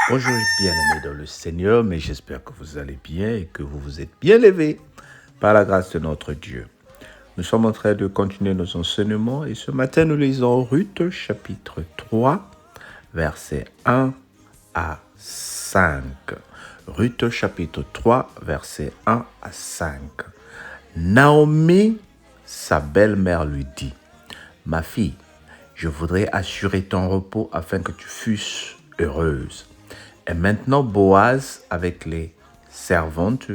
Bonjour bien-aimés dans le Seigneur, mais j'espère que vous allez bien et que vous vous êtes bien levés par la grâce de notre Dieu. Nous sommes en train de continuer nos enseignements et ce matin nous lisons Ruth chapitre 3, versets 1 à 5. Ruth chapitre 3, versets 1 à 5. Naomi, sa belle-mère, lui dit, « Ma fille, je voudrais assurer ton repos afin que tu fusses heureuse. Et maintenant, Boaz, avec les servantes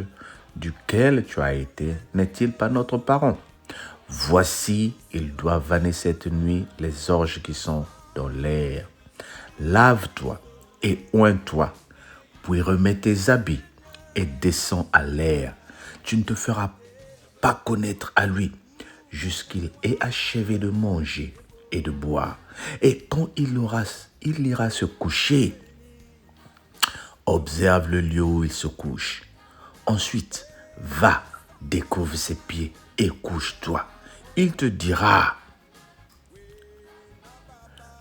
duquel tu as été, n'est-il pas notre parent? Voici, il doit vanner cette nuit les orges qui sont dans l'air. Lave-toi et oins-toi, puis remets tes habits et descends à l'air. Tu ne te feras pas connaître à lui jusqu'il ait achevé de manger et de boire. Et quand il ira se coucher, observe le lieu où il se couche. Ensuite, va, découvre ses pieds et couche-toi. Il te dira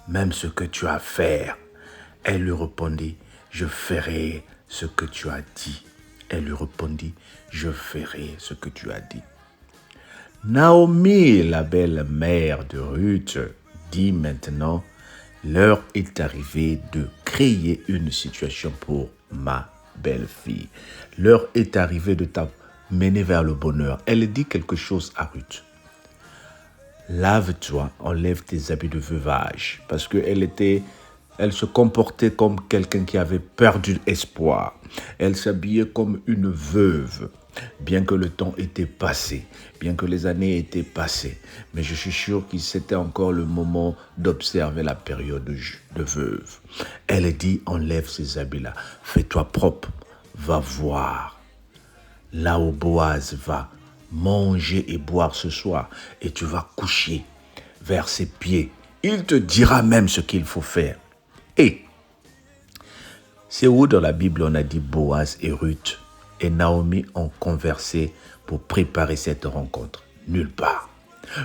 même ce que tu as à faire. Elle lui répondit, je ferai ce que tu as dit. Elle lui répondit, je ferai ce que tu as dit. Naomi, la belle-mère de Ruth, dit maintenant, l'heure est arrivée de créer une situation pour ma belle-fille. L'heure est arrivée de t'amener vers le bonheur. Elle dit quelque chose à Ruth. Lave-toi, enlève tes habits de veuvage. Parce elle se comportait comme quelqu'un qui avait perdu espoir. Elle s'habillait comme une veuve. Bien que le temps était passé, bien que les années étaient passées, mais je suis sûr que c'était encore le moment d'observer la période de veuve. Elle dit, enlève ces habits-là, fais-toi propre, va voir là où Boaz va manger et boire ce soir, et tu vas coucher vers ses pieds. Il te dira même ce qu'il faut faire. Et c'est où dans la Bible on a dit Boaz et Ruth et Naomi ont conversé pour préparer cette rencontre? Nulle part.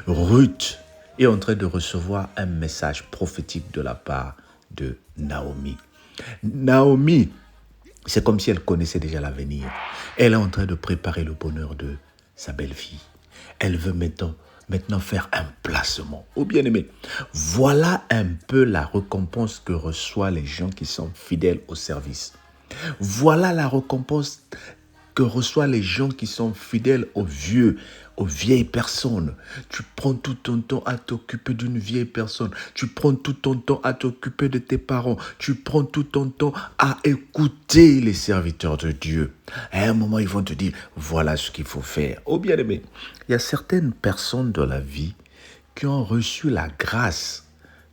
Ruth est en train de recevoir un message prophétique de la part de Naomi. Naomi, c'est comme si elle connaissait déjà l'avenir. Elle est en train de préparer le bonheur de sa belle-fille. Elle veut maintenant faire un placement. Oh bien-aimé, voilà un peu la récompense que reçoivent les gens qui sont fidèles au service. Voilà la récompense que reçoivent les gens qui sont fidèles aux vieilles personnes. Tu prends tout ton temps à t'occuper d'une vieille personne. Tu prends tout ton temps à t'occuper de tes parents. Tu prends tout ton temps à écouter les serviteurs de Dieu. À un moment, ils vont te dire, voilà ce qu'il faut faire. Oh bien-aimé, il y a certaines personnes dans la vie qui ont reçu la grâce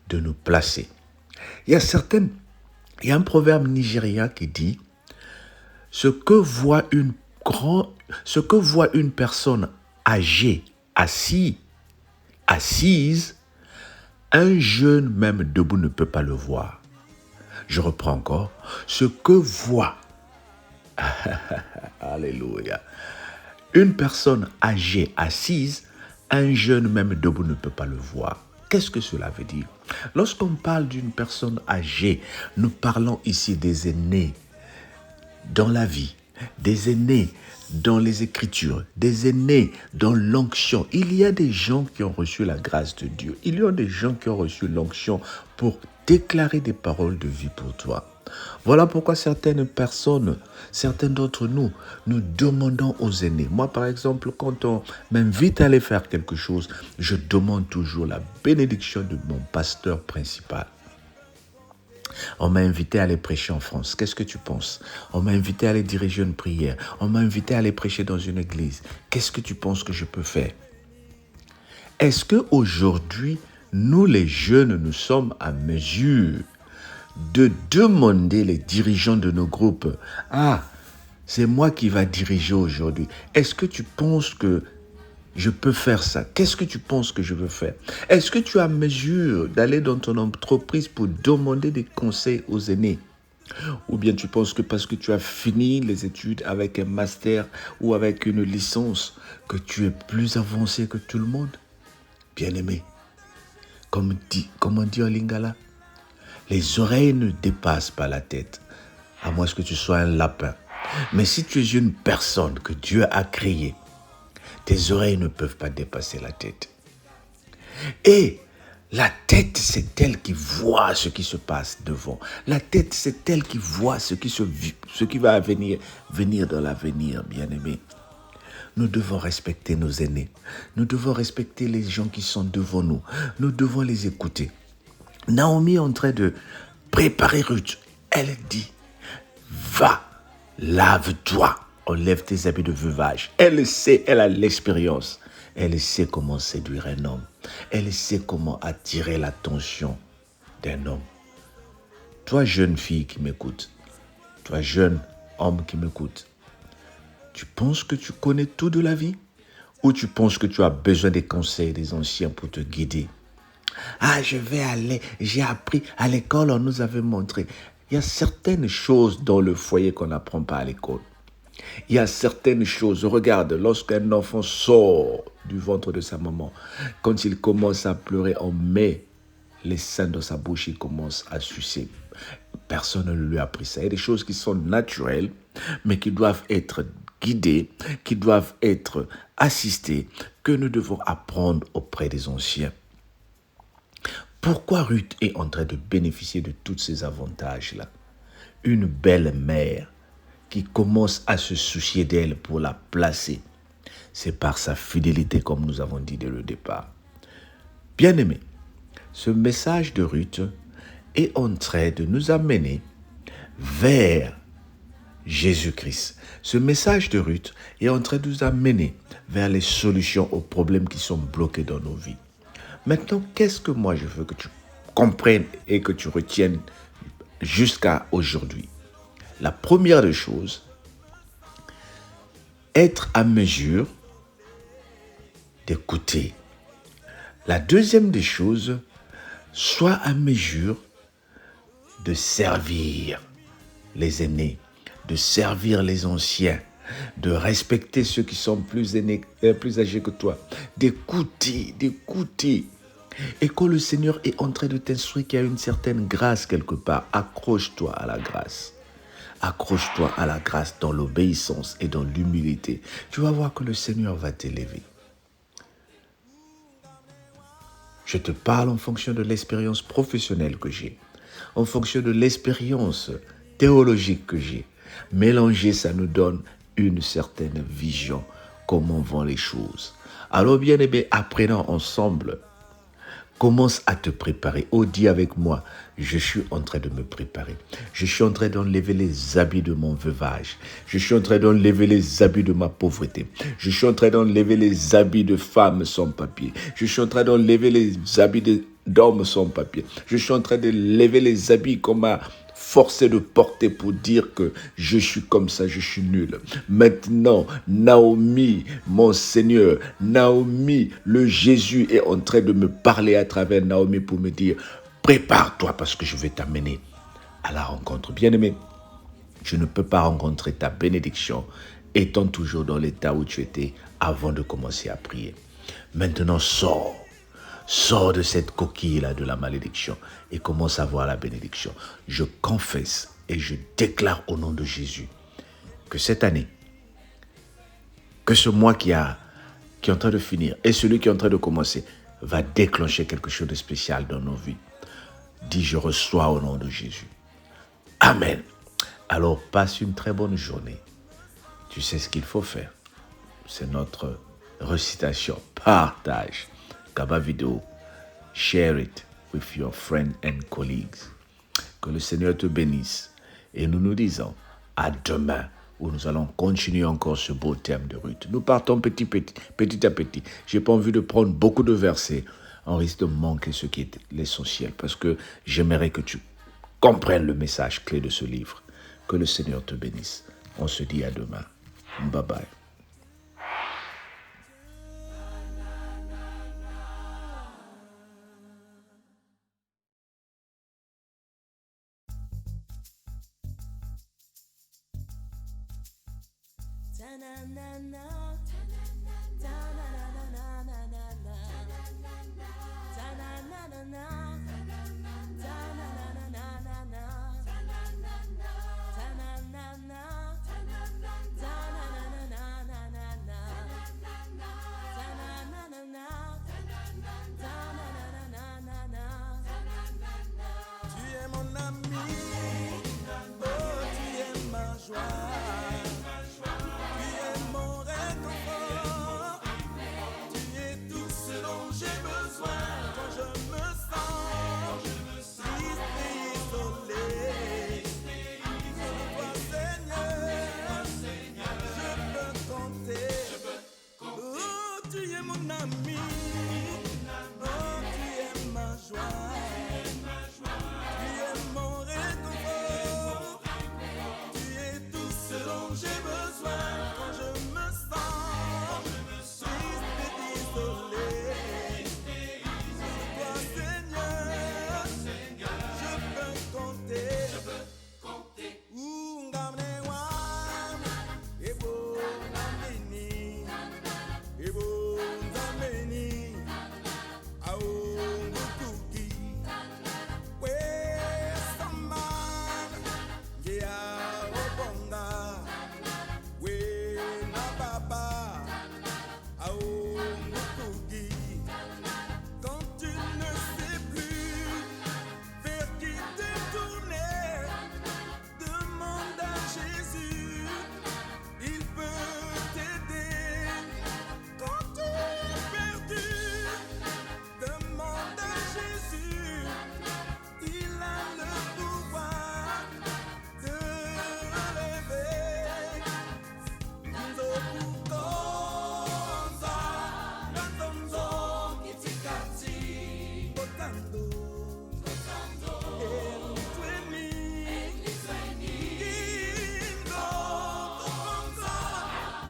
de nous placer. Il y a un proverbe nigérien qui dit, ce que voit une personne âgée assise, un jeune même debout ne peut pas le voir. Je reprends encore. Ce que voit, alléluia, une personne âgée assise, un jeune même debout ne peut pas le voir. Qu'est-ce que cela veut dire? Lorsqu'on parle d'une personne âgée, nous parlons ici des aînés dans la vie, des aînés dans les Écritures, des aînés dans l'onction. Il y a des gens qui ont reçu la grâce de Dieu. Il y a des gens qui ont reçu l'onction pour déclarer des paroles de vie pour toi. Voilà pourquoi certaines personnes, certains d'entre nous, nous demandons aux aînés. Moi, par exemple, quand on m'invite à aller faire quelque chose, je demande toujours la bénédiction de mon pasteur principal. On m'a invité à aller prêcher en France. Qu'est-ce que tu penses? On m'a invité à aller diriger une prière. On m'a invité à aller prêcher dans une église. Qu'est-ce que tu penses que je peux faire? Est-ce qu'aujourd'hui, nous les jeunes, nous sommes à mesure de demander les dirigeants de nos groupes, « Ah, c'est moi qui va diriger aujourd'hui. » Est-ce que tu penses que Je peux faire ça. Qu'est-ce que tu penses que je veux faire? Est-ce que tu as mesure d'aller dans ton entreprise pour demander des conseils aux aînés? Ou bien tu penses que parce que tu as fini les études avec un master ou avec une licence, que tu es plus avancé que tout le monde? Bien-aimé, comme on dit en lingala, les oreilles ne dépassent pas la tête, à moins que tu sois un lapin. Mais si tu es une personne que Dieu a créée, tes oreilles ne peuvent pas dépasser la tête. Et la tête, c'est elle qui voit ce qui se passe devant. La tête, c'est elle qui voit ce qui va venir dans l'avenir, bien-aimé. Nous devons respecter nos aînés. Nous devons respecter les gens qui sont devant nous. Nous devons les écouter. Naomi est en train de préparer Ruth. Elle dit, va, lave-toi, enlève tes habits de veuvage. Elle sait, elle a l'expérience. Elle sait comment séduire un homme. Elle sait comment attirer l'attention d'un homme. Toi, jeune fille qui m'écoute, toi, jeune homme qui m'écoute, tu penses que tu connais tout de la vie? Ou tu penses que tu as besoin des conseils des anciens pour te guider? Ah, je vais aller, j'ai appris, à l'école, on nous avait montré. Il y a certaines choses dans le foyer qu'on n'apprend pas à l'école. Il y a certaines choses, regarde, lorsqu'un enfant sort du ventre de sa maman, quand il commence à pleurer, on met les seins dans sa bouche, il commence à sucer. Personne ne lui a appris ça. Il y a des choses qui sont naturelles, mais qui doivent être guidées, qui doivent être assistées, que nous devons apprendre auprès des anciens. Pourquoi Ruth est en train de bénéficier de tous ces avantages-là? Une belle mère qui commence à se soucier d'elle pour la placer. C'est par sa fidélité, comme nous avons dit dès le départ. Bien-aimés, ce message de Ruth est en train de nous amener vers Jésus-Christ. Ce message de Ruth est en train de nous amener vers les solutions aux problèmes qui sont bloqués dans nos vies. Maintenant, qu'est-ce que moi je veux que tu comprennes et que tu retiennes jusqu'à aujourd'hui? La première des choses, être à mesure d'écouter. La deuxième des choses, sois à mesure de servir les aînés, de servir les anciens, de respecter ceux qui sont plus âgés que toi, d'écouter. Et quand le Seigneur est en train de t'instruire qu'il y a une certaine grâce quelque part, accroche-toi à la grâce. Accroche-toi à la grâce dans l'obéissance et dans l'humilité. Tu vas voir que le Seigneur va t'élever. Je te parle en fonction de l'expérience professionnelle que j'ai, en fonction de l'expérience théologique que j'ai. Mélanger, ça nous donne une certaine vision, comment vont les choses. Alors bien aimé, apprenons ensemble. Commence à te préparer. Oh, dis avec moi, je suis en train de me préparer. Je suis en train d'enlever les habits de mon veuvage. Je suis en train d'enlever les habits de ma pauvreté. Je suis en train d'enlever les habits de femmes sans papier. Je suis en train d'enlever les habits d'hommes sans papier. Je suis en train de lever les habits qu'on m'a forcé de porter pour dire que je suis comme ça, je suis nul. Maintenant, Naomi, mon Seigneur, Naomi, le Jésus est en train de me parler à travers Naomi pour me dire, prépare-toi parce que je vais t'amener à la rencontre. Bien-aimé, je ne peux pas rencontrer ta bénédiction étant toujours dans l'état où tu étais avant de commencer à prier. Maintenant, sors. Sors de cette coquille-là de la malédiction et commence à voir la bénédiction. Je confesse et je déclare au nom de Jésus que cette année, que ce mois qui est en train de finir et celui qui est en train de commencer va déclencher quelque chose de spécial dans nos vies. Dis, je reçois au nom de Jésus. Amen. Alors, passe une très bonne journée. Tu sais ce qu'il faut faire. C'est notre récitation. Partage. Kaba vidéo, share it with your friends and colleagues. Que le Seigneur te bénisse. Et nous nous disons à demain où nous allons continuer encore ce beau thème de Ruth. Nous partons petit à petit. Je n'ai pas envie de prendre beaucoup de versets. On risque de manquer ce qui est l'essentiel parce que j'aimerais que tu comprennes le message clé de ce livre. Que le Seigneur te bénisse. On se dit à demain. Bye bye. Tu es mon ami, oh tu es ma joie.